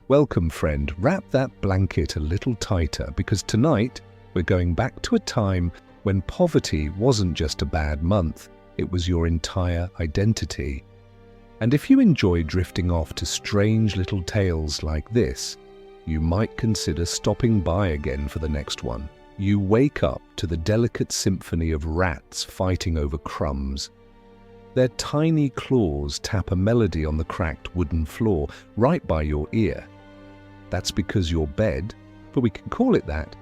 Welcome, friend. Wrap that blanket a little tighter because tonight we're going back to a time when poverty wasn't just a bad month, it was your entire identity. And if you enjoy drifting off to strange little tales like this, you might consider stopping by again for the next one. You wake up to the delicate symphony of rats fighting over crumbs. Their tiny claws tap a melody on the cracked wooden floor right by your ear. That's because your bed, for we can call it that,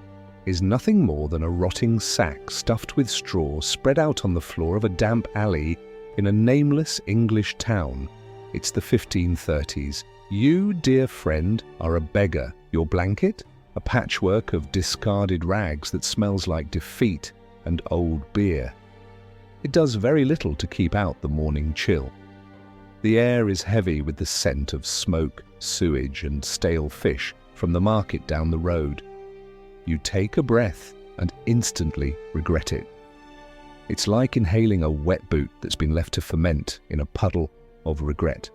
is nothing more than a rotting sack stuffed with straw spread out on the floor of a damp alley in a nameless English town. It's the 1530s. You, dear friend, are a beggar. Your blanket? A patchwork of discarded rags that smells like defeat and old beer. It does very little to keep out the morning chill. The air is heavy with the scent of smoke, sewage and stale fish from the market down the road. You take a breath and instantly regret it. It's like inhaling a wet boot that's been left to ferment in a puddle of regret.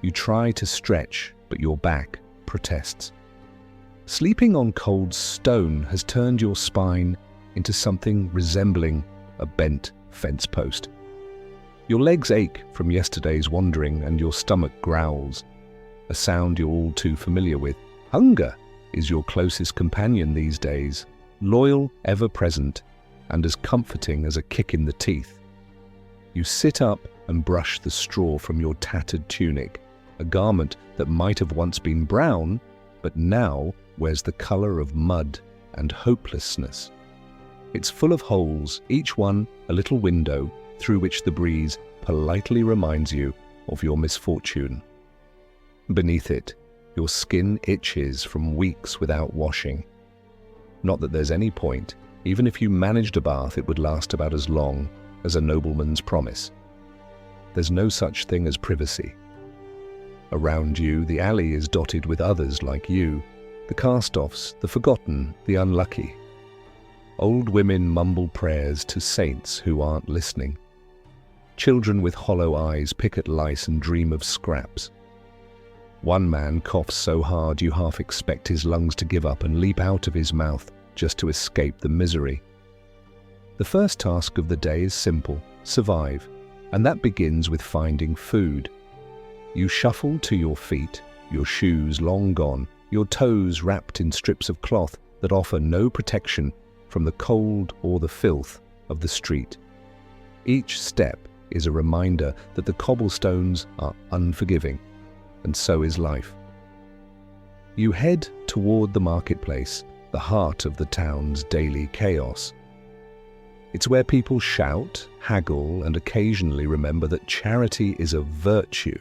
You try to stretch, but your back protests. Sleeping on cold stone has turned your spine into something resembling a bent fence post. Your legs ache from yesterday's wandering and your stomach growls, a sound you're all too familiar with. Hunger is your closest companion these days, loyal, ever-present, and as comforting as a kick in the teeth. You sit up and brush the straw from your tattered tunic, a garment that might have once been brown, but now wears the color of mud and hopelessness. It's full of holes, each one a little window through which the breeze politely reminds you of your misfortune. Beneath it, your skin itches from weeks without washing. Not that there's any point. Even if you managed a bath, it would last about as long as a nobleman's promise. There's no such thing as privacy. Around you, the alley is dotted with others like you, the cast-offs, the forgotten, the unlucky. Old women mumble prayers to saints who aren't listening. Children with hollow eyes pick at lice and dream of scraps. One man coughs so hard you half expect his lungs to give up and leap out of his mouth just to escape the misery. The first task of the day is simple: survive, and that begins with finding food. You shuffle to your feet, your shoes long gone, your toes wrapped in strips of cloth that offer no protection from the cold or the filth of the street. Each step is a reminder that the cobblestones are unforgiving, and so is life. You head toward the marketplace, the heart of the town's daily chaos. It's where people shout, haggle, and occasionally remember that charity is a virtue.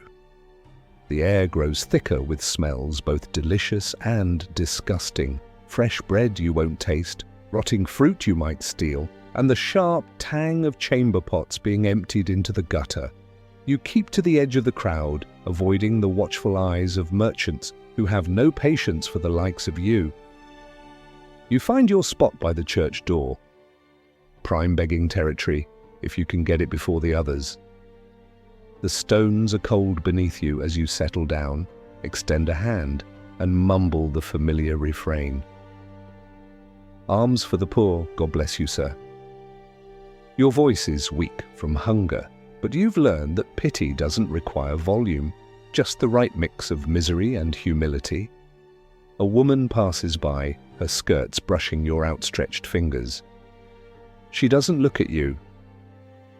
The air grows thicker with smells both delicious and disgusting. Fresh bread you won't taste, rotting fruit you might steal, and the sharp tang of chamber pots being emptied into the gutter. You keep to the edge of the crowd, avoiding the watchful eyes of merchants who have no patience for the likes of you. You find your spot by the church door. Prime begging territory, if you can get it before the others. The stones are cold beneath you as you settle down, extend a hand, and mumble the familiar refrain. Alms for the poor, God bless you, sir. Your voice is weak from hunger, but you've learned that pity doesn't require volume, just the right mix of misery and humility. A woman passes by, her skirts brushing your outstretched fingers. She doesn't look at you.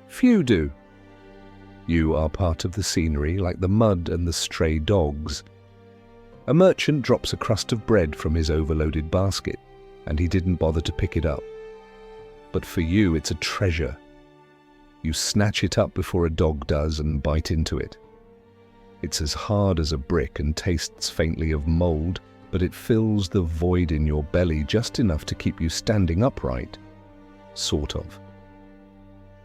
Few do. You are part of the scenery like the mud and the stray dogs. A merchant drops a crust of bread from his overloaded basket, and he didn't bother to pick it up. But for you, it's a treasure. You snatch it up before a dog does and bite into it. It's as hard as a brick and tastes faintly of mold, but it fills the void in your belly just enough to keep you standing upright. Sort of.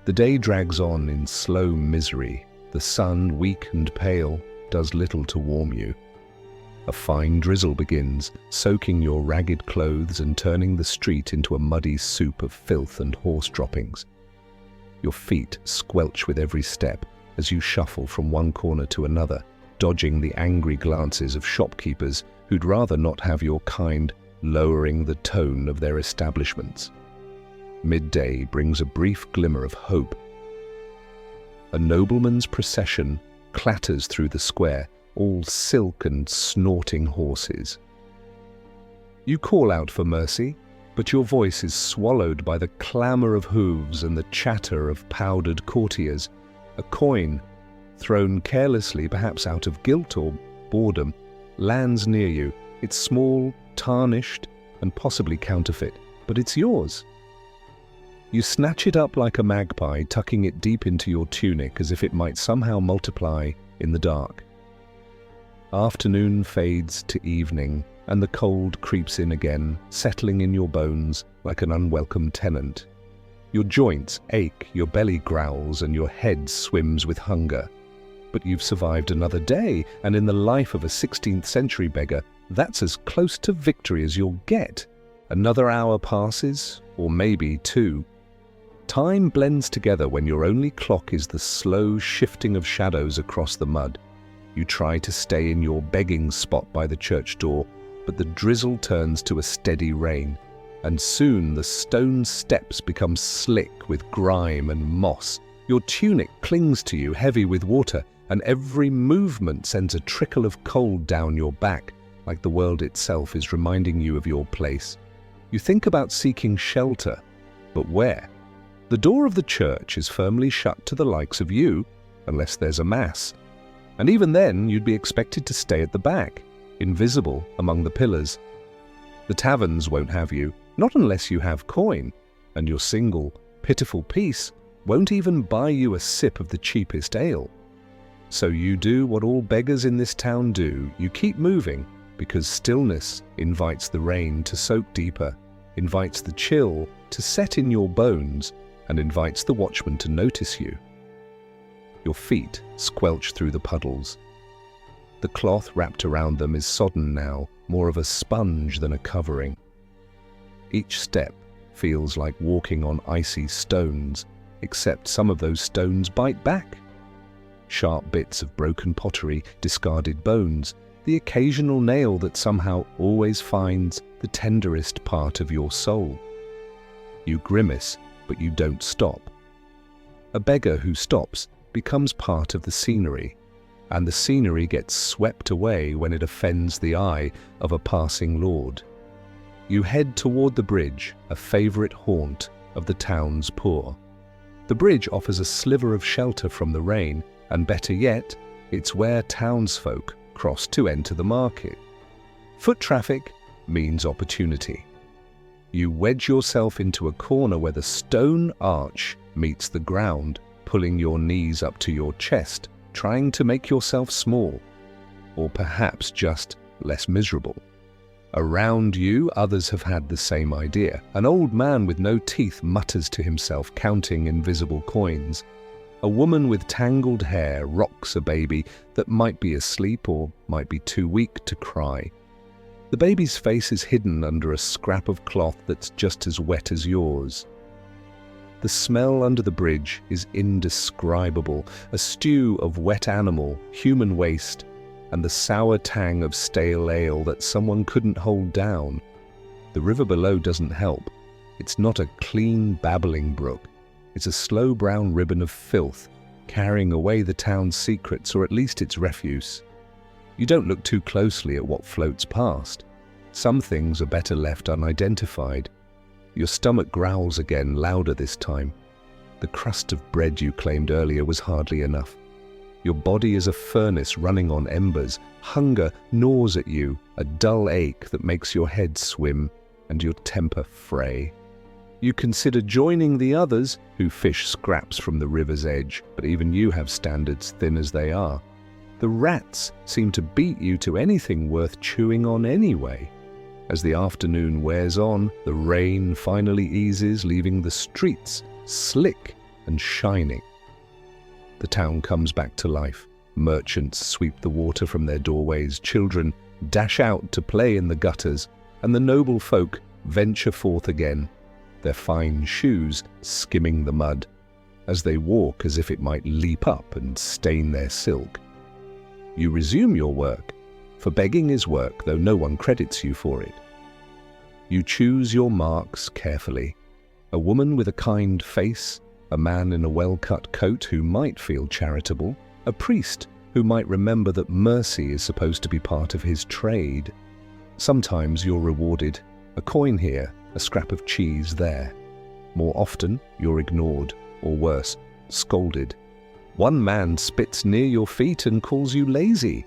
The day drags on in slow misery. The sun, weak and pale, does little to warm you. A fine drizzle begins, soaking your ragged clothes and turning the street into a muddy soup of filth and horse droppings. Your feet squelch with every step as you shuffle from one corner to another, dodging the angry glances of shopkeepers who'd rather not have your kind lowering the tone of their establishments. Midday brings a brief glimmer of hope. A nobleman's procession clatters through the square, all silk and snorting horses. You call out for mercy, but your voice is swallowed by the clamour of hooves and the chatter of powdered courtiers. A coin, thrown carelessly, perhaps out of guilt or boredom, lands near you. It's small, tarnished, and possibly counterfeit, but it's yours. You snatch it up like a magpie, tucking it deep into your tunic as if it might somehow multiply in the dark. Afternoon fades to evening, and the cold creeps in again, settling in your bones like an unwelcome tenant. Your joints ache, your belly growls, and your head swims with hunger. But you've survived another day, and in the life of a 16th-century beggar, that's as close to victory as you'll get. Another hour passes, or maybe two. Time blends together when your only clock is the slow shifting of shadows across the mud. You try to stay in your begging spot by the church door, but the drizzle turns to a steady rain, and soon the stone steps become slick with grime and moss. Your tunic clings to you, heavy with water, and every movement sends a trickle of cold down your back, like the world itself is reminding you of your place. You think about seeking shelter, but where? The door of the church is firmly shut to the likes of you, unless there's a mass. And even then, you'd be expected to stay at the back, invisible among the pillars. The taverns won't have you, not unless you have coin, and your single, pitiful piece won't even buy you a sip of the cheapest ale. So you do what all beggars in this town do. You keep moving, because stillness invites the rain to soak deeper, invites the chill to set in your bones, and invites the watchman to notice you. Your feet squelch through the puddles. The cloth wrapped around them is sodden now, more of a sponge than a covering. Each step feels like walking on icy stones, except some of those stones bite back. Sharp bits of broken pottery, discarded bones, the occasional nail that somehow always finds the tenderest part of your soul. You grimace, but you don't stop. A beggar who stops becomes part of the scenery, and the scenery gets swept away when it offends the eye of a passing lord. You head toward the bridge, a favourite haunt of the town's poor. The bridge offers a sliver of shelter from the rain, and better yet, it's where townsfolk cross to enter the market. Foot traffic means opportunity. You wedge yourself into a corner where the stone arch meets the ground, pulling your knees up to your chest, trying to make yourself small, or perhaps just less miserable. Around you, others have had the same idea. An old man with no teeth mutters to himself, counting invisible coins. A woman with tangled hair rocks a baby that might be asleep or might be too weak to cry. The baby's face is hidden under a scrap of cloth that's just as wet as yours. The smell under the bridge is indescribable, a stew of wet animal, human waste, and the sour tang of stale ale that someone couldn't hold down. The river below doesn't help. It's not a clean, babbling brook. It's a slow brown ribbon of filth, carrying away the town's secrets, or at least its refuse. You don't look too closely at what floats past. Some things are better left unidentified. Your stomach growls again, louder this time. The crust of bread you claimed earlier was hardly enough. Your body is a furnace running on embers. Hunger gnaws at you, a dull ache that makes your head swim and your temper fray. You consider joining the others who fish scraps from the river's edge, but even you have standards, thin as they are. The rats seem to beat you to anything worth chewing on anyway. As the afternoon wears on, the rain finally eases, leaving the streets slick and shining. The town comes back to life. Merchants sweep the water from their doorways, children dash out to play in the gutters, and the noble folk venture forth again, their fine shoes skimming the mud, as they walk as if it might leap up and stain their silk. You resume your work, for begging is work, though no one credits you for it. You choose your marks carefully. A woman with a kind face, a man in a well-cut coat who might feel charitable, a priest who might remember that mercy is supposed to be part of his trade. Sometimes you're rewarded, a coin here, a scrap of cheese there. More often, you're ignored, or worse, scolded. One man spits near your feet and calls you lazy,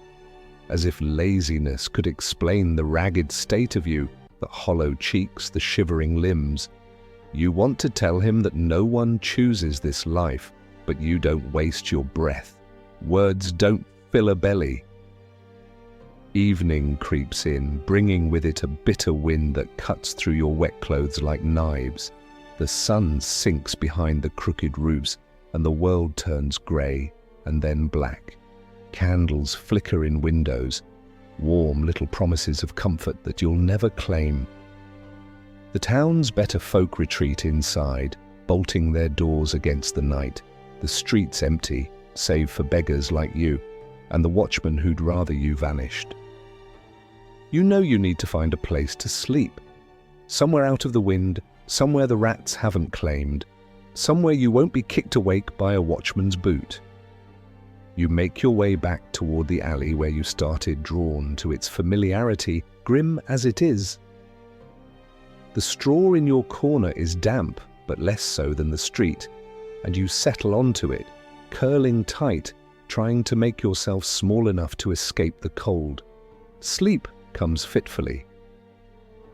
as if laziness could explain the ragged state of you, the hollow cheeks, the shivering limbs. You want to tell him that no one chooses this life, but you don't waste your breath. Words don't fill a belly. Evening creeps in, bringing with it a bitter wind that cuts through your wet clothes like knives. The sun sinks behind the crooked roofs, and the world turns grey and then black. Candles flicker in windows, warm little promises of comfort that you'll never claim. The town's better folk retreat inside, bolting their doors against the night, the streets empty, save for beggars like you, and the watchman who'd rather you vanished. You know you need to find a place to sleep, somewhere out of the wind, somewhere the rats haven't claimed, somewhere you won't be kicked awake by a watchman's boot. You make your way back toward the alley where you started, drawn to its familiarity, grim as it is. The straw in your corner is damp, but less so than the street, and you settle onto it, curling tight, trying to make yourself small enough to escape the cold. Sleep comes fitfully.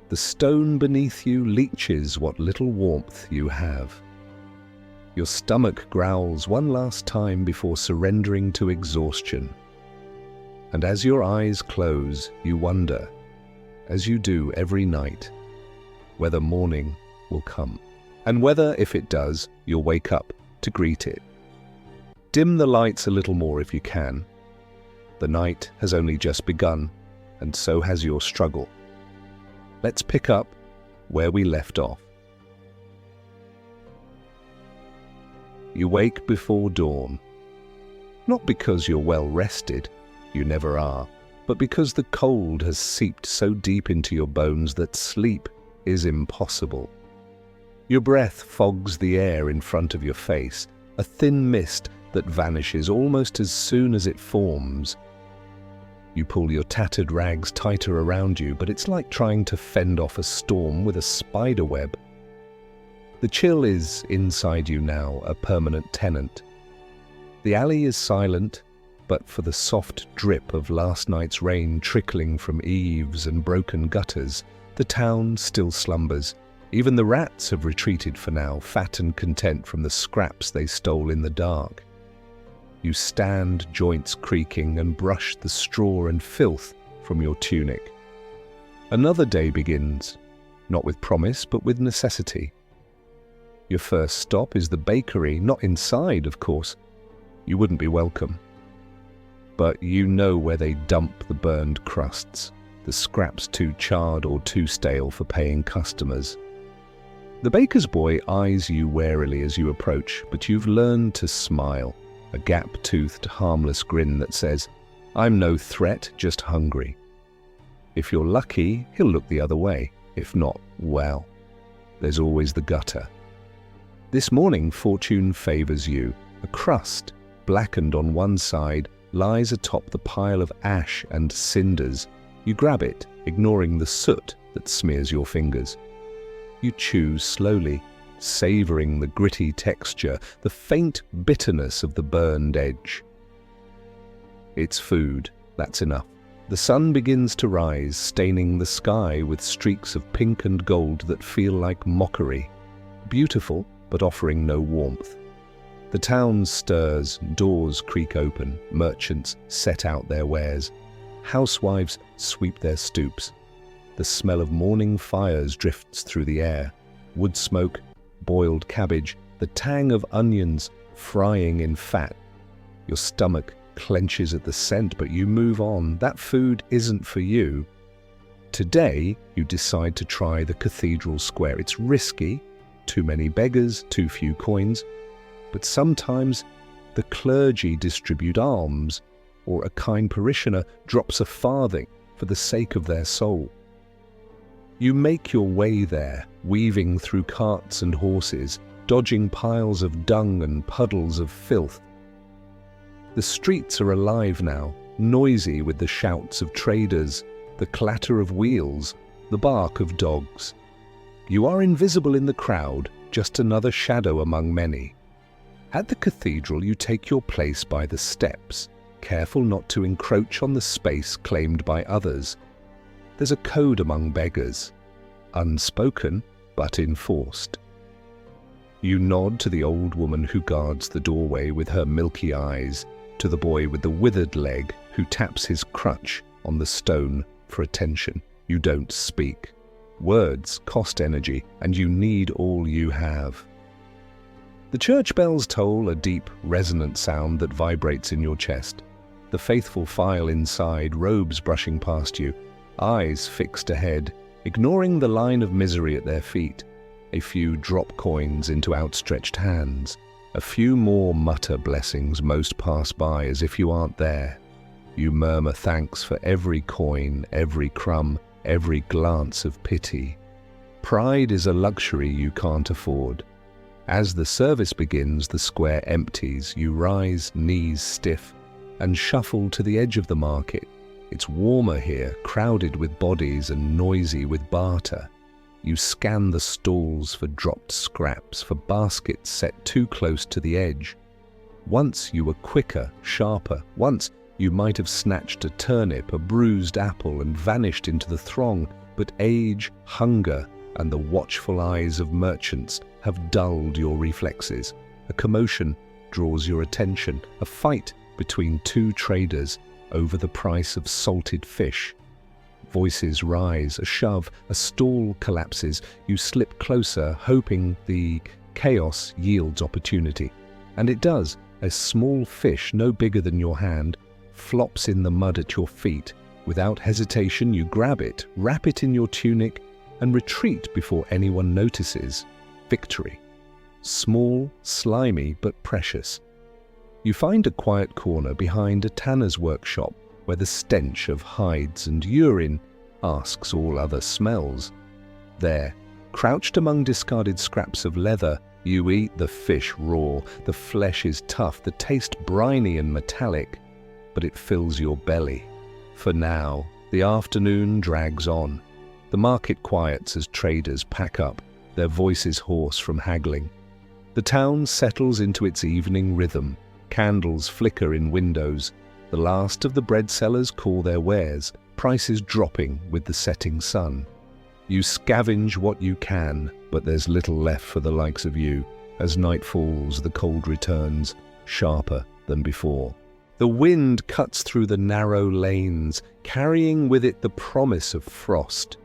The stone beneath you leeches what little warmth you have. Your stomach growls one last time before surrendering to exhaustion. And as your eyes close, you wonder, as you do every night, whether morning will come, and whether, if it does, you'll wake up to greet it. Dim the lights a little more if you can. The night has only just begun, and so has your struggle. Let's pick up where we left off. You wake before dawn, not because you're well rested, you never are, but because the cold has seeped so deep into your bones that sleep is impossible. Your breath fogs the air in front of your face, a thin mist that vanishes almost as soon as it forms. You pull your tattered rags tighter around you, but it's like trying to fend off a storm with a spider web. The chill is inside you now, a permanent tenant. The alley is silent, but for the soft drip of last night's rain trickling from eaves and broken gutters, the town still slumbers. Even the rats have retreated for now, fat and content from the scraps they stole in the dark. You stand, joints creaking, and brush the straw and filth from your tunic. Another day begins, not with promise, but with necessity. Your first stop is the bakery, not inside, of course. You wouldn't be welcome. But you know where they dump the burned crusts, the scraps too charred or too stale for paying customers. The baker's boy eyes you warily as you approach, but you've learned to smile, a gap-toothed, harmless grin that says, "I'm no threat, just hungry." If you're lucky, he'll look the other way. If not, well, there's always the gutter. This morning, fortune favors you. A crust, blackened on one side, lies atop the pile of ash and cinders. You grab it, ignoring the soot that smears your fingers. You chew slowly, savoring the gritty texture, the faint bitterness of the burned edge. It's food, that's enough. The sun begins to rise, staining the sky with streaks of pink and gold that feel like mockery. Beautiful, but offering no warmth. The town stirs, doors creak open, merchants set out their wares. Housewives sweep their stoops. The smell of morning fires drifts through the air. Wood smoke, boiled cabbage, the tang of onions frying in fat. Your stomach clenches at the scent, but you move on. That food isn't for you. Today, you decide to try the cathedral square. It's risky, too many beggars, too few coins, but sometimes the clergy distribute alms, or a kind parishioner drops a farthing for the sake of their soul. You make your way there, weaving through carts and horses, dodging piles of dung and puddles of filth. The streets are alive now, noisy with the shouts of traders, the clatter of wheels, the bark of dogs. You are invisible in the crowd, just another shadow among many. At the cathedral you take your place by the steps, careful not to encroach on the space claimed by others. There's a code among beggars, unspoken but enforced. You nod to the old woman who guards the doorway with her milky eyes, to the boy with the withered leg who taps his crutch on the stone for attention. You don't speak. Words cost energy, and you need all you have. The church bells toll a deep, resonant sound that vibrates in your chest. The faithful file inside, robes brushing past you, eyes fixed ahead, ignoring the line of misery at their feet. A few drop coins into outstretched hands. A few more mutter blessings. Most pass by as if you aren't there. You murmur thanks for every coin, every crumb, every glance of pity. Pride is a luxury you can't afford. As the service begins, the square empties. You rise, knees stiff, and shuffle to the edge of the market. It's warmer here, crowded with bodies and noisy with barter. You scan the stalls for dropped scraps, for baskets set too close to the edge. Once you were quicker, sharper. Once you might have snatched a turnip, a bruised apple, and vanished into the throng. But age, hunger, and the watchful eyes of merchants have dulled your reflexes. A commotion draws your attention. A fight between two traders over the price of salted fish. Voices rise, a shove, a stall collapses. You slip closer, hoping the chaos yields opportunity. And it does. A small fish, no bigger than your hand, flops in the mud at your feet. Without hesitation, you grab it, wrap it in your tunic, and retreat before anyone notices. Victory. Small, slimy, but precious. You find a quiet corner behind a tanner's workshop, where the stench of hides and urine asks all other smells. There, crouched among discarded scraps of leather, you eat the fish raw. The flesh is tough, the taste briny and metallic, but it fills your belly. For now, the afternoon drags on. The market quiets as traders pack up, their voices hoarse from haggling. The town settles into its evening rhythm. Candles flicker in windows. The last of the bread sellers call their wares, prices dropping with the setting sun. You scavenge what you can, but there's little left for the likes of you. As night falls, the cold returns, sharper than before. The wind cuts through the narrow lanes, carrying with it the promise of frost.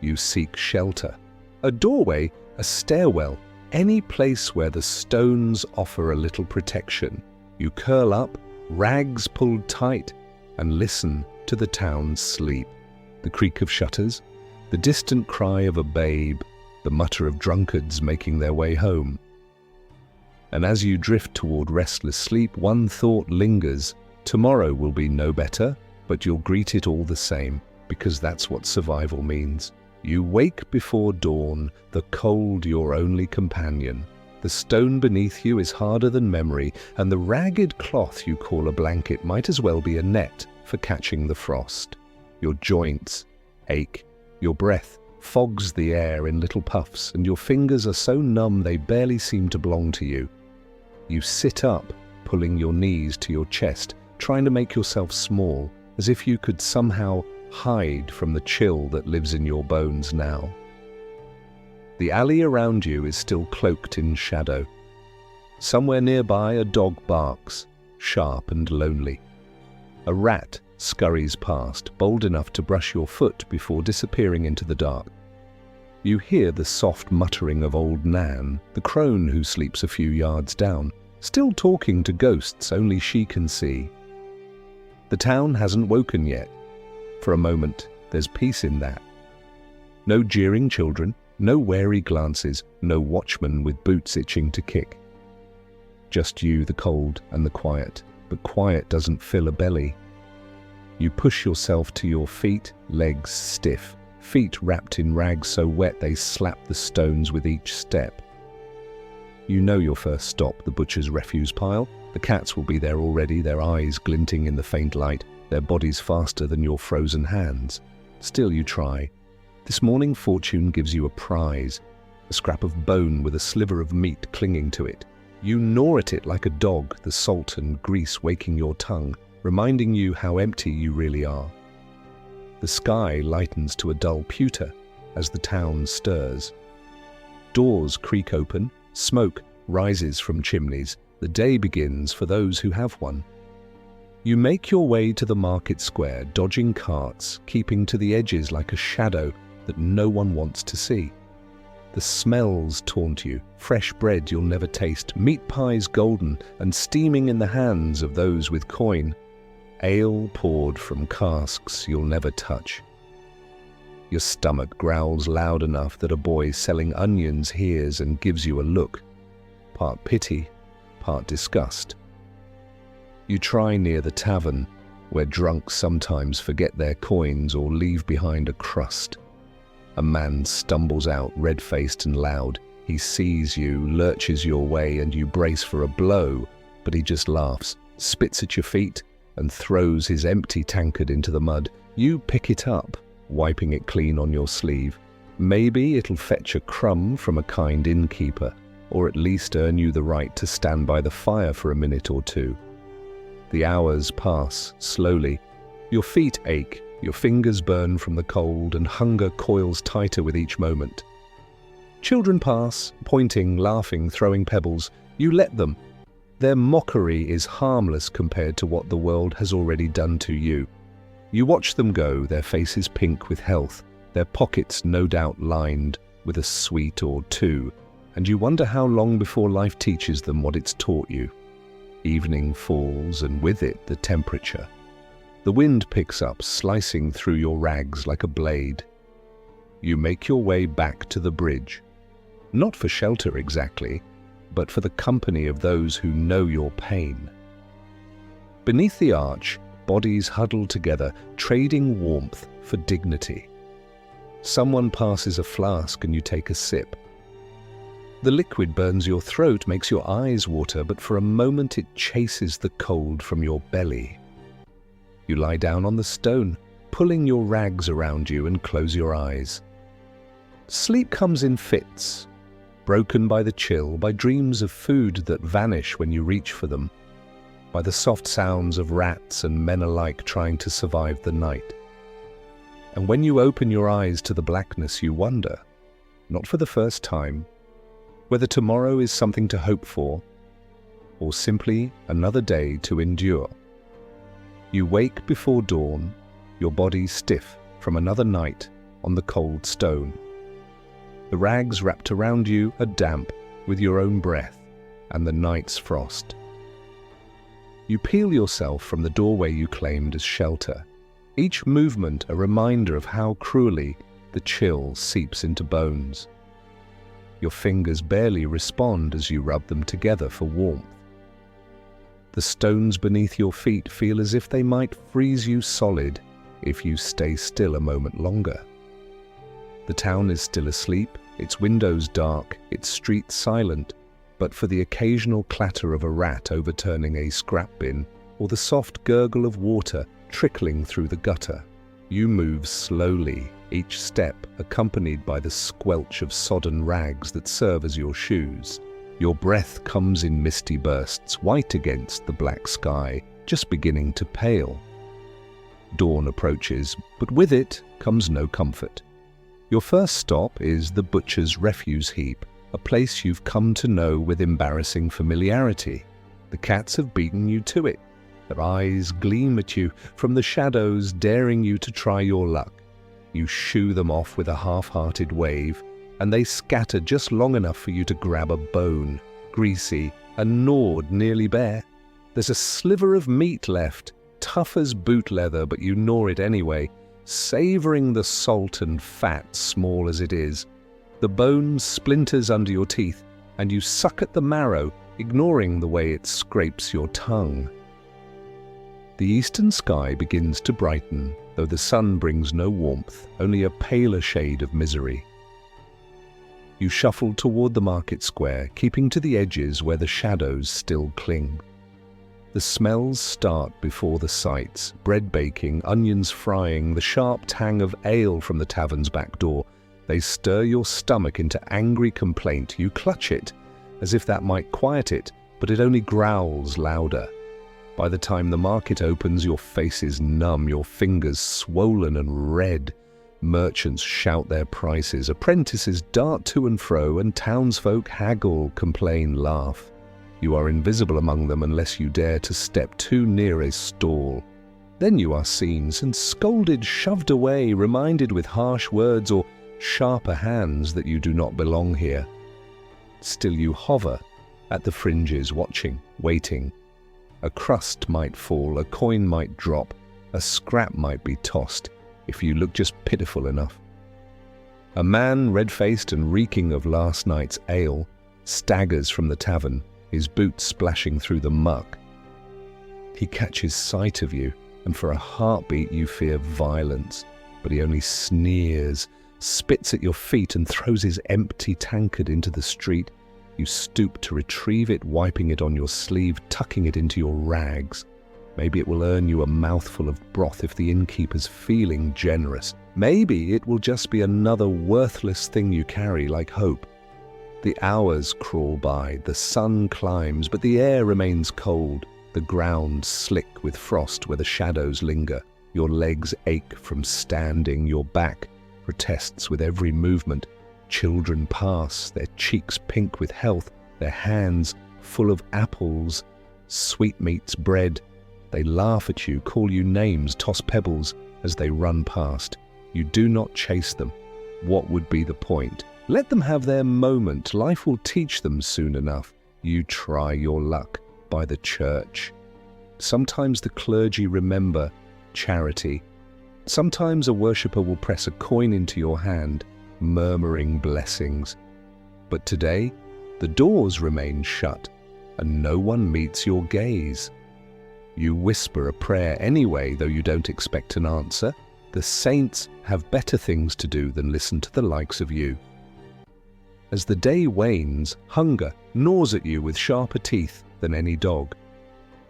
You seek shelter. A doorway, a stairwell, any place where the stones offer a little protection. You curl up, rags pulled tight, and listen to the town's sleep. The creak of shutters, the distant cry of a babe, the mutter of drunkards making their way home. And as you drift toward restless sleep, one thought lingers. Tomorrow will be no better, but you'll greet it all the same, because that's what survival means. You wake before dawn, the cold your only companion. The stone beneath you is harder than memory, and the ragged cloth you call a blanket might as well be a net for catching the frost. Your joints ache, your breath fogs the air in little puffs, and your fingers are so numb they barely seem to belong to you. You sit up, pulling your knees to your chest, trying to make yourself small, as if you could somehow hide from the chill that lives in your bones now. The alley around you is still cloaked in shadow. Somewhere nearby a dog barks, sharp and lonely. A rat scurries past, bold enough to brush your foot before disappearing into the dark. You hear the soft muttering of old Nan, the crone who sleeps a few yards down, still talking to ghosts only she can see. The town hasn't woken yet. For a moment, there's peace in that. No jeering children, no wary glances, no watchman with boots itching to kick. Just you, the cold, and the quiet. But quiet doesn't fill a belly. You push yourself to your feet, legs stiff, feet wrapped in rags so wet they slap the stones with each step. You know your first stop, the butcher's refuse pile. The cats will be there already, their eyes glinting in the faint light, their bodies faster than your frozen hands. Still you try. This morning fortune gives you a prize, a scrap of bone with a sliver of meat clinging to it. You gnaw at it like a dog, the salt and grease waking your tongue, reminding you how empty you really are. The sky lightens to a dull pewter as the town stirs. Doors creak open, smoke rises from chimneys. The day begins for those who have one. You make your way to the market square, dodging carts, keeping to the edges like a shadow that no one wants to see. The smells taunt you, fresh bread you'll never taste, meat pies golden and steaming in the hands of those with coin, ale poured from casks you'll never touch. Your stomach growls loud enough that a boy selling onions hears and gives you a look, part pity, part disgust. You try near the tavern, where drunks sometimes forget their coins or leave behind a crust. A man stumbles out, red-faced and loud. He sees you, lurches your way, and you brace for a blow, but he just laughs, spits at your feet, and throws his empty tankard into the mud. You pick it up, wiping it clean on your sleeve. Maybe it'll fetch a crumb from a kind innkeeper, or at least earn you the right to stand by the fire for a minute or two. The hours pass slowly. Your feet ache, your fingers burn from the cold, and hunger coils tighter with each moment. Children pass, pointing, laughing, throwing pebbles. You let them. Their mockery is harmless compared to what the world has already done to you. You watch them go, their faces pink with health, their pockets no doubt lined with a sweet or two, and you wonder how long before life teaches them what it's taught you. Evening falls, and with it the temperature. The wind picks up, slicing through your rags like a blade. You make your way back to the bridge. Not for shelter exactly, but for the company of those who know your pain. Beneath the arch, bodies huddle together, trading warmth for dignity. Someone passes a flask and you take a sip. The liquid burns your throat, makes your eyes water, but for a moment it chases the cold from your belly. You lie down on the stone, pulling your rags around you, and close your eyes. Sleep comes in fits, broken by the chill, by dreams of food that vanish when you reach for them, by the soft sounds of rats and men alike trying to survive the night. And when you open your eyes to the blackness, you wonder, not for the first time, whether tomorrow is something to hope for, or simply another day to endure. You wake before dawn, your body stiff from another night on the cold stone. The rags wrapped around you are damp with your own breath and the night's frost. You peel yourself from the doorway you claimed as shelter, each movement a reminder of how cruelly the chill seeps into bones. Your fingers barely respond as you rub them together for warmth. The stones beneath your feet feel as if they might freeze you solid if you stay still a moment longer. The town is still asleep, its windows dark, its streets silent, but for the occasional clatter of a rat overturning a scrap bin or the soft gurgle of water trickling through the gutter. You move slowly, each step accompanied by the squelch of sodden rags that serve as your shoes. Your breath comes in misty bursts, white against the black sky, just beginning to pale. Dawn approaches, but with it comes no comfort. Your first stop is the butcher's refuse heap, a place you've come to know with embarrassing familiarity. The cats have beaten you to it. Their eyes gleam at you from the shadows, daring you to try your luck. You shoo them off with a half-hearted wave, and they scatter just long enough for you to grab a bone, greasy and gnawed nearly bare. There's a sliver of meat left, tough as boot leather, but you gnaw it anyway, savoring the salt and fat, small as it is. The bone splinters under your teeth, and you suck at the marrow, ignoring the way it scrapes your tongue. The eastern sky begins to brighten, though the sun brings no warmth, only a paler shade of misery. You shuffle toward the market square, keeping to the edges where the shadows still cling. The smells start before the sights: bread baking, onions frying, the sharp tang of ale from the tavern's back door. They stir your stomach into angry complaint. You clutch it, as if that might quiet it, but it only growls louder. By the time the market opens, your face is numb, your fingers swollen and red. Merchants shout their prices, apprentices dart to and fro, and townsfolk haggle, complain, laugh. You are invisible among them unless you dare to step too near a stall. Then you are seen and scolded, shoved away, reminded with harsh words or sharper hands that you do not belong here. Still you hover at the fringes, watching, waiting. A crust might fall, a coin might drop, a scrap might be tossed, if you look just pitiful enough. A man, red-faced and reeking of last night's ale, staggers from the tavern, his boots splashing through the muck. He catches sight of you, and for a heartbeat you fear violence, but he only sneers, spits at your feet and throws his empty tankard into the street. You stoop to retrieve it, wiping it on your sleeve, tucking it into your rags. Maybe it will earn you a mouthful of broth if the innkeeper's feeling generous. Maybe it will just be another worthless thing you carry, like hope. The hours crawl by, the sun climbs, but the air remains cold, the ground slick with frost where the shadows linger. Your legs ache from standing, your back protests with every movement. Children pass, their cheeks pink with health, their hands full of apples, sweetmeats, bread. They laugh at you, call you names, toss pebbles as they run past. You do not chase them. What would be the point? Let them have their moment. Life will teach them soon enough. You try your luck by the church. Sometimes the clergy remember charity. Sometimes a worshipper will press a coin into your hand, murmuring blessings. But today, the doors remain shut, and no one meets your gaze. You whisper a prayer anyway, though you don't expect an answer. The saints have better things to do than listen to the likes of you. As the day wanes, hunger gnaws at you with sharper teeth than any dog.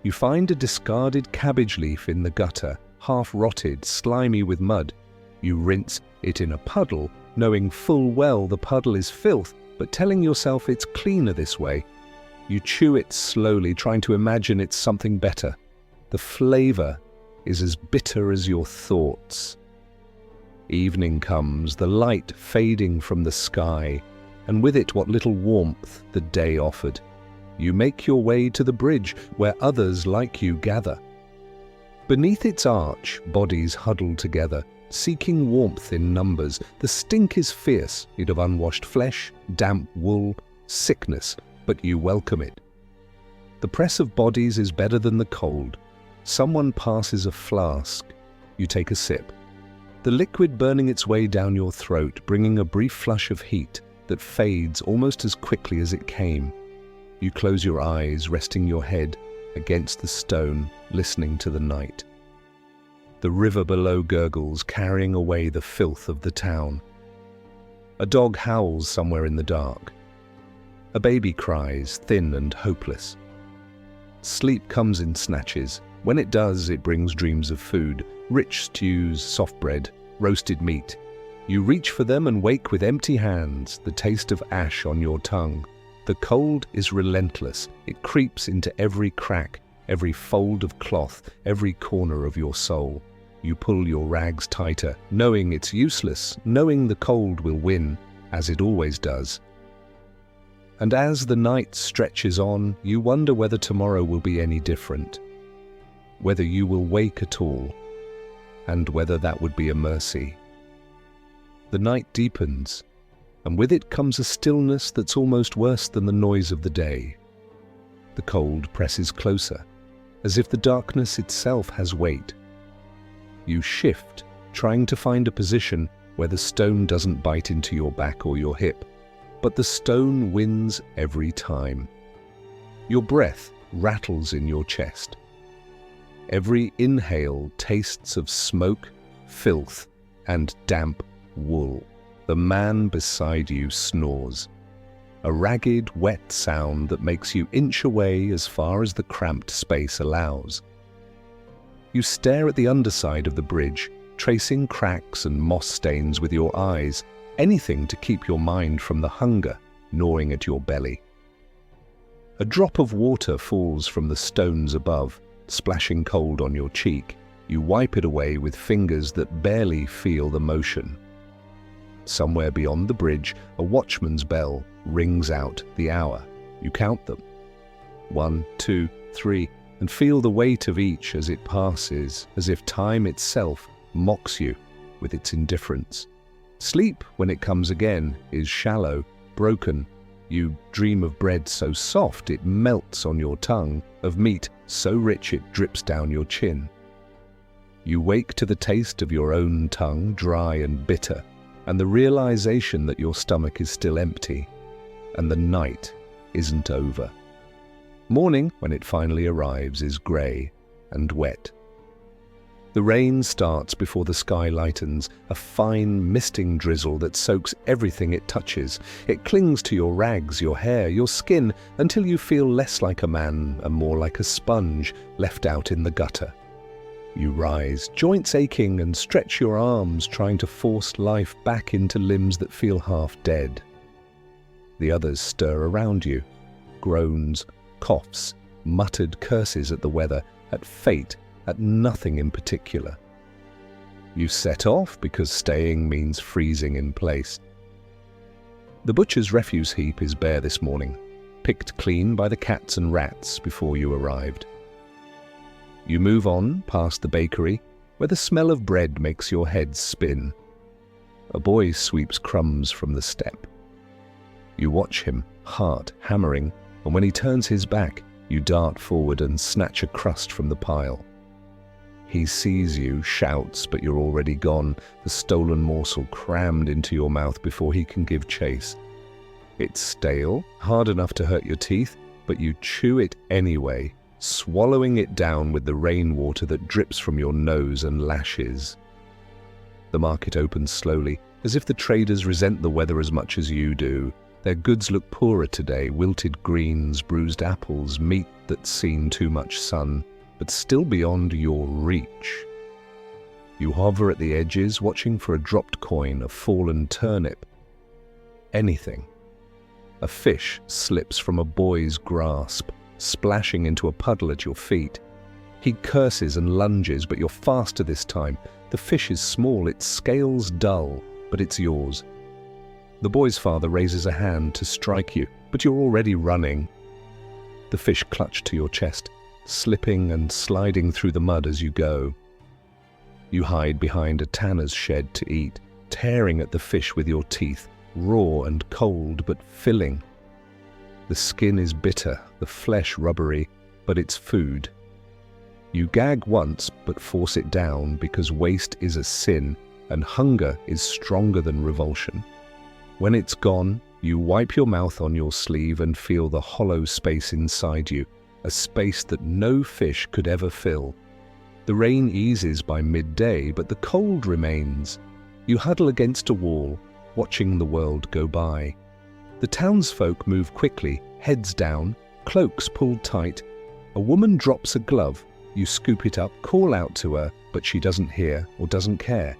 You find a discarded cabbage leaf in the gutter, half rotted, slimy with mud. You rinse it in a puddle, knowing full well the puddle is filth, but telling yourself it's cleaner this way. You chew it slowly, trying to imagine it's something better. The flavor is as bitter as your thoughts. Evening comes, the light fading from the sky, and with it what little warmth the day offered. You make your way to the bridge, where others like you gather. Beneath its arch, bodies huddle together, seeking warmth in numbers. The stink is fierce, it of unwashed flesh, damp wool, sickness, but you welcome it. The press of bodies is better than the cold. Someone passes a flask. You take a sip. The liquid burning its way down your throat, bringing a brief flush of heat that fades almost as quickly as it came. You close your eyes, resting your head against the stone, listening to the night. The river below gurgles, carrying away the filth of the town. A dog howls somewhere in the dark. A baby cries, thin and hopeless. Sleep comes in snatches. When it does, it brings dreams of food, rich stews, soft bread, roasted meat. You reach for them and wake with empty hands, the taste of ash on your tongue. The cold is relentless. It creeps into every crack, every fold of cloth, every corner of your soul. You pull your rags tighter, knowing it's useless, knowing the cold will win, as it always does. And as the night stretches on, you wonder whether tomorrow will be any different, whether you will wake at all, and whether that would be a mercy. The night deepens, and with it comes a stillness that's almost worse than the noise of the day. The cold presses closer, as if the darkness itself has weight. You shift, trying to find a position where the stone doesn't bite into your back or your hip, but the stone wins every time. Your breath rattles in your chest. Every inhale tastes of smoke, filth, and damp wool. The man beside you snores. A ragged, wet sound that makes you inch away as far as the cramped space allows. You stare at the underside of the bridge, tracing cracks and moss stains with your eyes, anything to keep your mind from the hunger gnawing at your belly. A drop of water falls from the stones above, splashing cold on your cheek. You wipe it away with fingers that barely feel the motion. Somewhere beyond the bridge, a watchman's bell rings out the hour. You count them. 1, 2, 3, and feel the weight of each as it passes, as if time itself mocks you with its indifference. Sleep, when it comes again, is shallow, broken. You dream of bread so soft it melts on your tongue, of meat so rich it drips down your chin. You wake to the taste of your own tongue, dry and bitter, and the realization that your stomach is still empty, and the night isn't over. Morning, when it finally arrives, is grey and wet. The rain starts before the sky lightens, a fine misting drizzle that soaks everything it touches. It clings to your rags, your hair, your skin, until you feel less like a man and more like a sponge left out in the gutter. You rise, joints aching, and stretch your arms, trying to force life back into limbs that feel half dead. The others stir around you. Groans, coughs, muttered curses at the weather, at fate, at nothing in particular. You set off because staying means freezing in place. The butcher's refuse heap is bare this morning, picked clean by the cats and rats before you arrived. You move on past the bakery, where the smell of bread makes your head spin. A boy sweeps crumbs from the step. You watch him, heart hammering, and when he turns his back, you dart forward and snatch a crust from the pile. He sees you, shouts, but you're already gone, the stolen morsel crammed into your mouth before he can give chase. It's stale, hard enough to hurt your teeth, but you chew it anyway, swallowing it down with the rainwater that drips from your nose and lashes. The market opens slowly, as if the traders resent the weather as much as you do. Their goods look poorer today, wilted greens, bruised apples, meat that's seen too much sun, but still beyond your reach. You hover at the edges, watching for a dropped coin, a fallen turnip. Anything. A fish slips from a boy's grasp, splashing into a puddle at your feet. He curses and lunges, but you're faster this time. The fish is small, its scales dull, but it's yours. The boy's father raises a hand to strike you, but you're already running. The fish clutch to your chest, slipping and sliding through the mud as you go. You hide behind a tanner's shed to eat, tearing at the fish with your teeth, raw and cold but filling. The skin is bitter, the flesh rubbery, but it's food. You gag once but force it down because waste is a sin and hunger is stronger than revulsion. When it's gone, you wipe your mouth on your sleeve and feel the hollow space inside you, a space that no fish could ever fill. The rain eases by midday, but the cold remains. You huddle against a wall, watching the world go by. The townsfolk move quickly, heads down, cloaks pulled tight. A woman drops a glove. You scoop it up, call out to her, but she doesn't hear or doesn't care.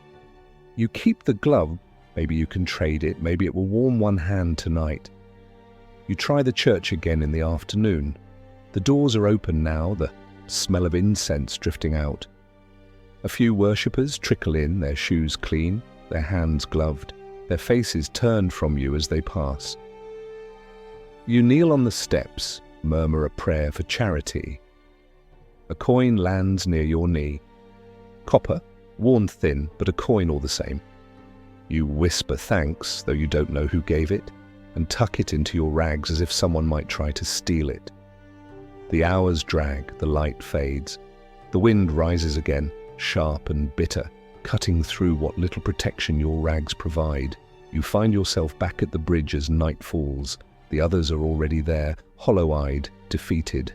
You keep the glove. Maybe you can trade it, maybe it will warm one hand tonight. You try the church again in the afternoon. The doors are open now, the smell of incense drifting out. A few worshippers trickle in, their shoes clean, their hands gloved, their faces turned from you as they pass. You kneel on the steps, murmur a prayer for charity. A coin lands near your knee. Copper, worn thin, but a coin all the same. You whisper thanks, though you don't know who gave it, and tuck it into your rags as if someone might try to steal it. The hours drag, the light fades. The wind rises again, sharp and bitter, cutting through what little protection your rags provide. You find yourself back at the bridge as night falls. The others are already there, hollow-eyed, defeated.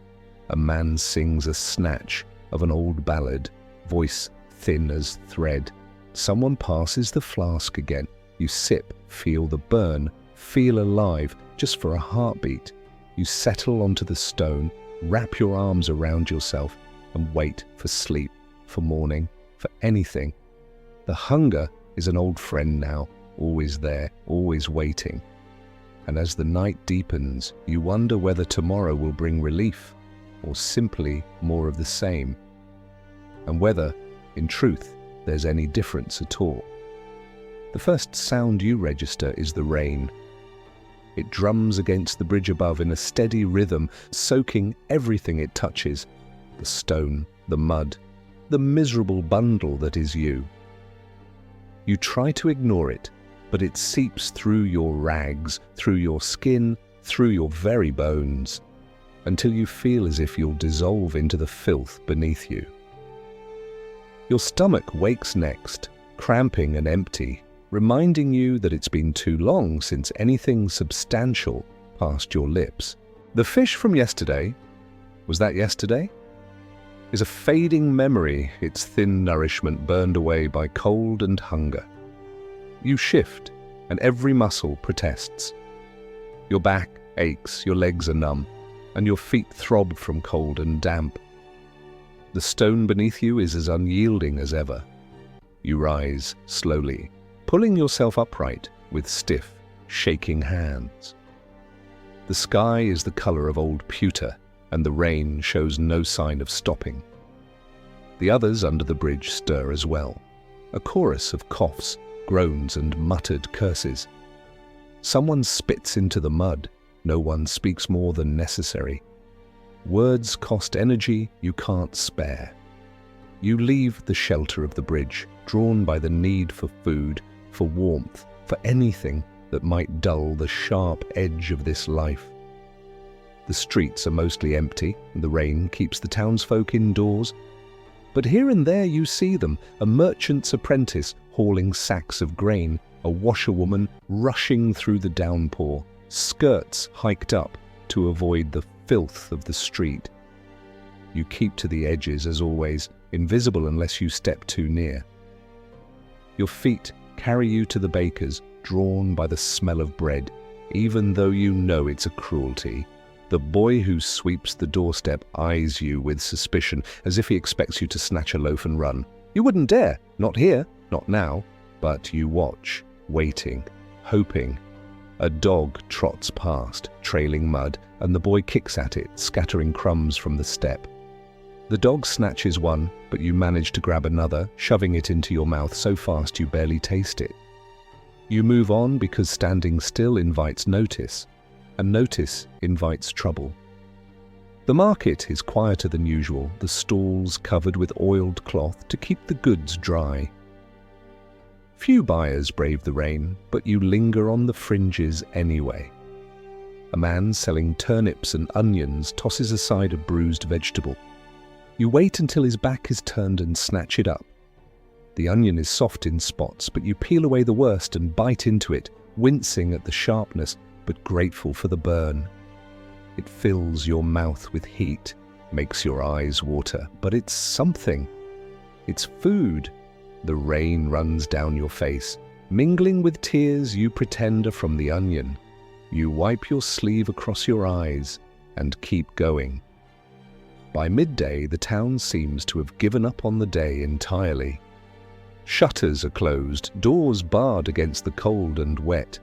A man sings a snatch, of an old ballad, voice thin as thread. Someone passes the flask again. You sip, feel the burn, feel alive just for a heartbeat. You settle onto the stone, wrap your arms around yourself and wait for sleep, for morning, for anything. The hunger is an old friend now, always there, always waiting. And as the night deepens, you wonder whether tomorrow will bring relief or simply more of the same, and whether, in truth, there's any difference at all. The first sound you register is the rain. It drums against the bridge above in a steady rhythm, soaking everything it touches, the stone, the mud, the miserable bundle that is you. You try to ignore it, but it seeps through your rags, through your skin, through your very bones, until you feel as if you'll dissolve into the filth beneath you. Your stomach wakes next, cramping and empty, reminding you that it's been too long since anything substantial passed your lips. The fish from yesterday, was that yesterday? Is a fading memory, its thin nourishment burned away by cold and hunger. You shift, and every muscle protests. Your back aches, your legs are numb, and your feet throb from cold and damp. The stone beneath you is as unyielding as ever. You rise slowly, pulling yourself upright with stiff, shaking hands. The sky is the color of old pewter, and the rain shows no sign of stopping. The others under the bridge stir as well, a chorus of coughs, groans and muttered curses. Someone spits into the mud, no one speaks more than necessary. Words cost energy you can't spare. You leave the shelter of the bridge, drawn by the need for food, for warmth, for anything that might dull the sharp edge of this life. The streets are mostly empty, and the rain keeps the townsfolk indoors. But here and there you see them, a merchant's apprentice hauling sacks of grain, a washerwoman rushing through the downpour, skirts hiked up to avoid the filth of the street. You keep to the edges as always, invisible unless you step too near. Your feet carry you to the baker's, drawn by the smell of bread, even though you know it's a cruelty. The boy who sweeps the doorstep eyes you with suspicion, as if he expects you to snatch a loaf and run. You wouldn't dare, not here, not now, but you watch, waiting, hoping. A dog trots past, trailing mud, and the boy kicks at it, scattering crumbs from the step. The dog snatches one, but you manage to grab another, shoving it into your mouth so fast you barely taste it. You move on because standing still invites notice, and notice invites trouble. The market is quieter than usual, the stalls covered with oiled cloth to keep the goods dry. Few buyers brave the rain, but you linger on the fringes anyway. A man selling turnips and onions tosses aside a bruised vegetable. You wait until his back is turned and snatch it up. The onion is soft in spots, but you peel away the worst and bite into it, wincing at the sharpness, but grateful for the burn. It fills your mouth with heat, makes your eyes water, but it's something. It's food. The rain runs down your face, mingling with tears you pretend are from the onion. You wipe your sleeve across your eyes and keep going. By midday, the town seems to have given up on the day entirely. Shutters are closed, doors barred against the cold and wet.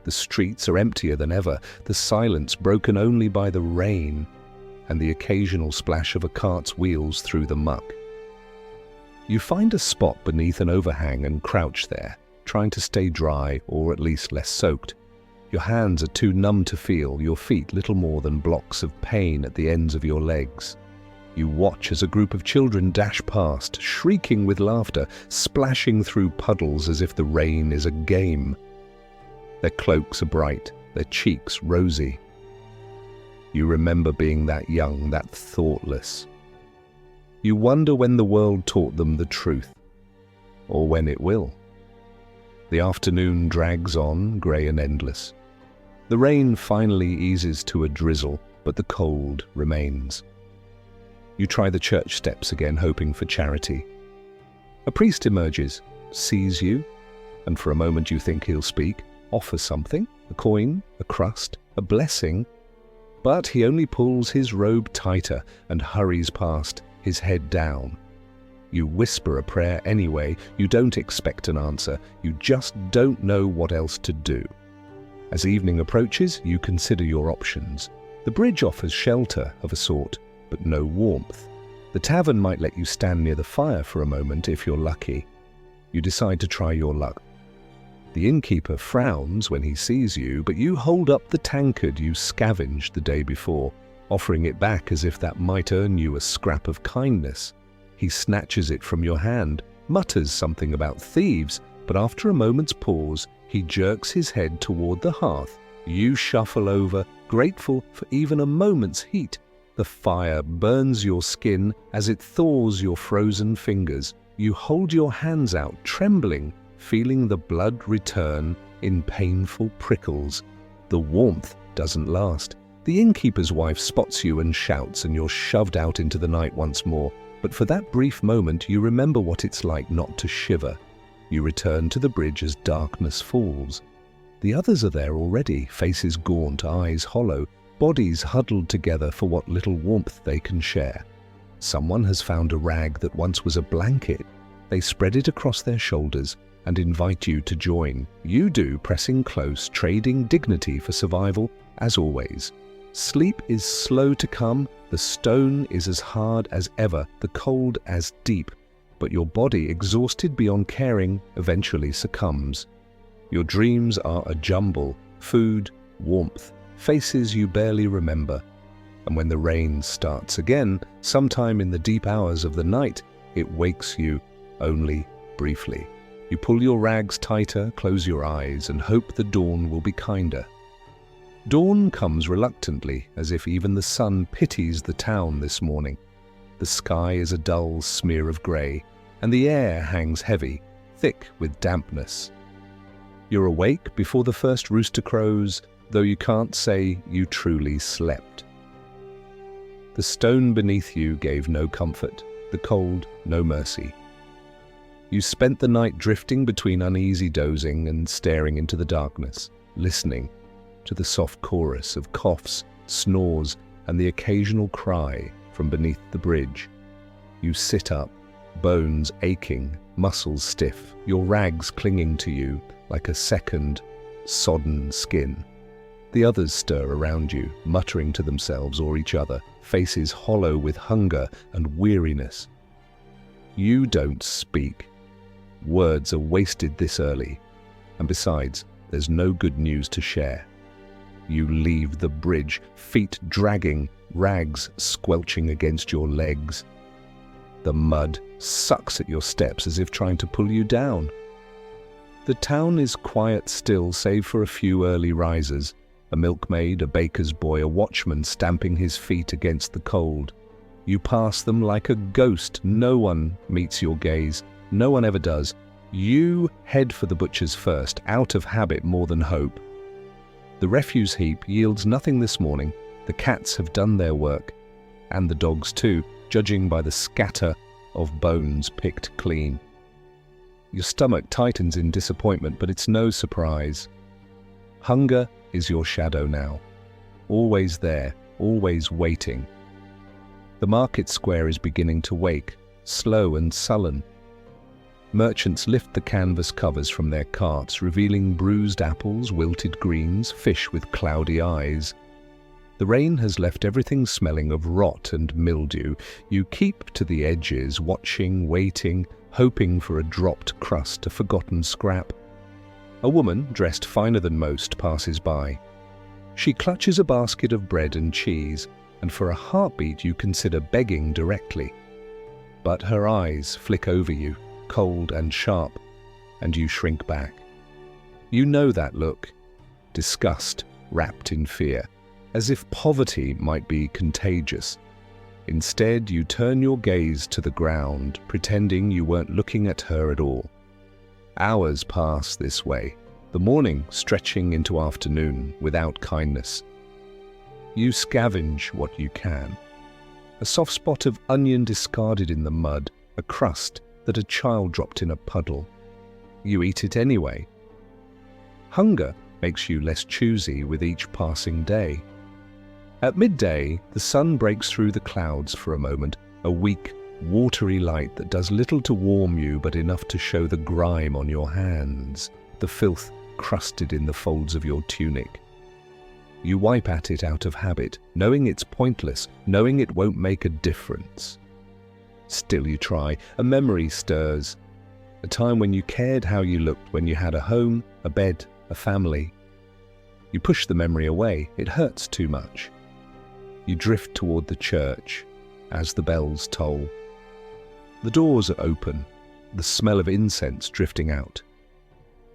The streets are emptier than ever, the silence broken only by the rain and the occasional splash of a cart's wheels through the muck. You find a spot beneath an overhang and crouch there, trying to stay dry or at least less soaked. Your hands are too numb to feel, your feet little more than blocks of pain at the ends of your legs. You watch as a group of children dash past, shrieking with laughter, splashing through puddles as if the rain is a game. Their cloaks are bright, their cheeks rosy. You remember being that young, that thoughtless. You wonder when the world taught them the truth, or when it will. The afternoon drags on, grey and endless. The rain finally eases to a drizzle, but the cold remains. You try the church steps again, hoping for charity. A priest emerges, sees you, and for a moment you think he'll speak, offer something, a coin, a crust, a blessing, but he only pulls his robe tighter and hurries past, his head down. You whisper a prayer anyway. You don't expect an answer. You just don't know what else to do. As evening approaches, you consider your options. The bridge offers shelter of a sort, but no warmth. The tavern might let you stand near the fire for a moment if you're lucky. You decide to try your luck. The innkeeper frowns when he sees you, but you hold up the tankard you scavenged the day before, offering it back as if that might earn you a scrap of kindness. He snatches it from your hand, mutters something about thieves, but after a moment's pause, he jerks his head toward the hearth. You shuffle over, grateful for even a moment's heat. The fire burns your skin as it thaws your frozen fingers. You hold your hands out, trembling, feeling the blood return in painful prickles. The warmth doesn't last. The innkeeper's wife spots you and shouts, and you're shoved out into the night once more. But for that brief moment, you remember what it's like not to shiver. You return to the bridge as darkness falls. The others are there already, faces gaunt, eyes hollow, bodies huddled together for what little warmth they can share. Someone has found a rag that once was a blanket. They spread it across their shoulders and invite you to join. You do, pressing close, trading dignity for survival, as always. Sleep is slow to come, the stone is as hard as ever, the cold as deep, but your body, exhausted beyond caring, eventually succumbs. Your dreams are a jumble, food, warmth, faces you barely remember. And when the rain starts again, sometime in the deep hours of the night, it wakes you, only briefly. You pull your rags tighter, close your eyes, and hope the dawn will be kinder. Dawn comes reluctantly, as if even the sun pities the town this morning. The sky is a dull smear of grey, and the air hangs heavy, thick with dampness. You're awake before the first rooster crows, though you can't say you truly slept. The stone beneath you gave no comfort, the cold no mercy. You spent the night drifting between uneasy dozing and staring into the darkness, listening to the soft chorus of coughs, snores, and the occasional cry from beneath the bridge. You sit up, bones aching, muscles stiff, your rags clinging to you like a second, sodden skin. The others stir around you, muttering to themselves or each other, faces hollow with hunger and weariness. You don't speak. Words are wasted this early, and besides, there's no good news to share. You leave the bridge, feet dragging, rags squelching against your legs. The mud sucks at your steps as if trying to pull you down. The town is quiet still, save for a few early risers, a milkmaid, a baker's boy, a watchman stamping his feet against the cold. You pass them like a ghost. No one meets your gaze. No one ever does. You head for the butcher's first, out of habit more than hope. The refuse heap yields nothing this morning. The cats have done their work, and the dogs too, judging by the scatter of bones picked clean. Your stomach tightens in disappointment, but it's no surprise. Hunger is your shadow now, always there, always waiting. The market square is beginning to wake, slow and sullen. Merchants lift the canvas covers from their carts, revealing bruised apples, wilted greens, fish with cloudy eyes. The rain has left everything smelling of rot and mildew. You keep to the edges, watching, waiting, hoping for a dropped crust, a forgotten scrap. A woman, dressed finer than most, passes by. She clutches a basket of bread and cheese, and for a heartbeat you consider begging directly. But her eyes flick over you, cold and sharp, and you shrink back. You know that look, disgust wrapped in fear, as if poverty might be contagious. Instead, you turn your gaze to the ground, pretending you weren't looking at her at all. Hours pass this way, the morning stretching into afternoon without kindness. You scavenge what you can. a soft spot of onion discarded in the mud, a crust that a child dropped in a puddle. You eat it anyway. Hunger makes you less choosy with each passing day. At midday, the sun breaks through the clouds for a moment, a weak, watery light that does little to warm you but enough to show the grime on your hands, the filth crusted in the folds of your tunic. You wipe at it out of habit, knowing it's pointless, knowing it won't make a difference. Still you try. A memory stirs. A time when you cared how you looked, when you had a home, a bed, a family. You push the memory away. It hurts too much. You drift toward the church as the bells toll. The doors are open, the smell of incense drifting out.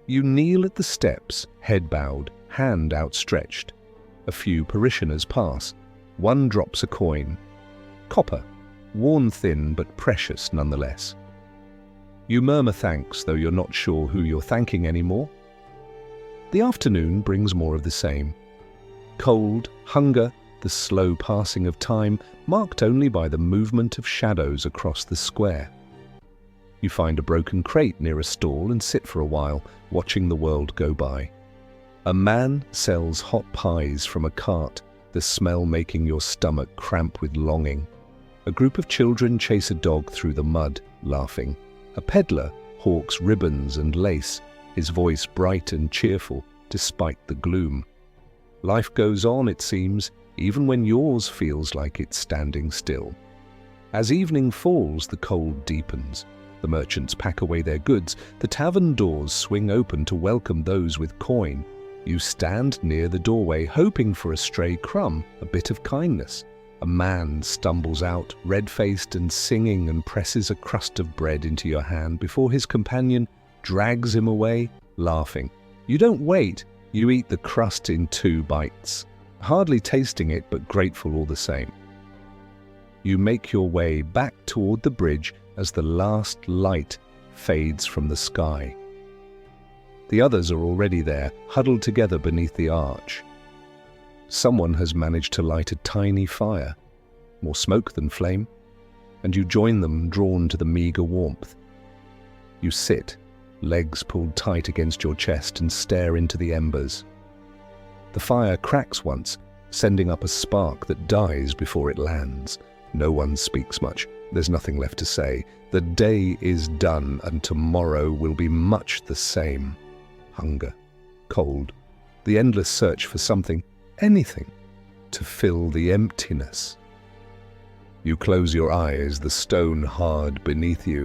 You kneel at the steps, head bowed, hand outstretched. A few parishioners pass. One drops a coin. Copper, worn thin but precious nonetheless. You murmur thanks, though you're not sure who you're thanking anymore. The afternoon brings more of the same. Cold, hunger, the slow passing of time, marked only by the movement of shadows across the square. You find a broken crate near a stall and sit for a while, watching the world go by. A man sells hot pies from a cart, the smell making your stomach cramp with longing. A group of children chase a dog through the mud, laughing. A peddler hawks ribbons and lace, his voice bright and cheerful, despite the gloom. Life goes on, it seems, even when yours feels like it's standing still. As evening falls, the cold deepens. The merchants pack away their goods. The tavern doors swing open to welcome those with coin. You stand near the doorway, hoping for a stray crumb, a bit of kindness. A man stumbles out, red-faced and singing, and presses a crust of bread into your hand before his companion drags him away, laughing. You don't wait. You eat the crust in 2 bites, hardly tasting it but grateful all the same. You make your way back toward the bridge as the last light fades from the sky. The others are already there, huddled together beneath the arch. Someone has managed to light a tiny fire, more smoke than flame, and you join them, drawn to the meager warmth. You sit, legs pulled tight against your chest, and stare into the embers. The fire cracks once, sending up a spark that dies before it lands. No one speaks much. There's nothing left to say. The day is done, and tomorrow will be much the same. Hunger, cold, the endless search for something, anything, to fill the emptiness. You close your eyes, the stone hard beneath you,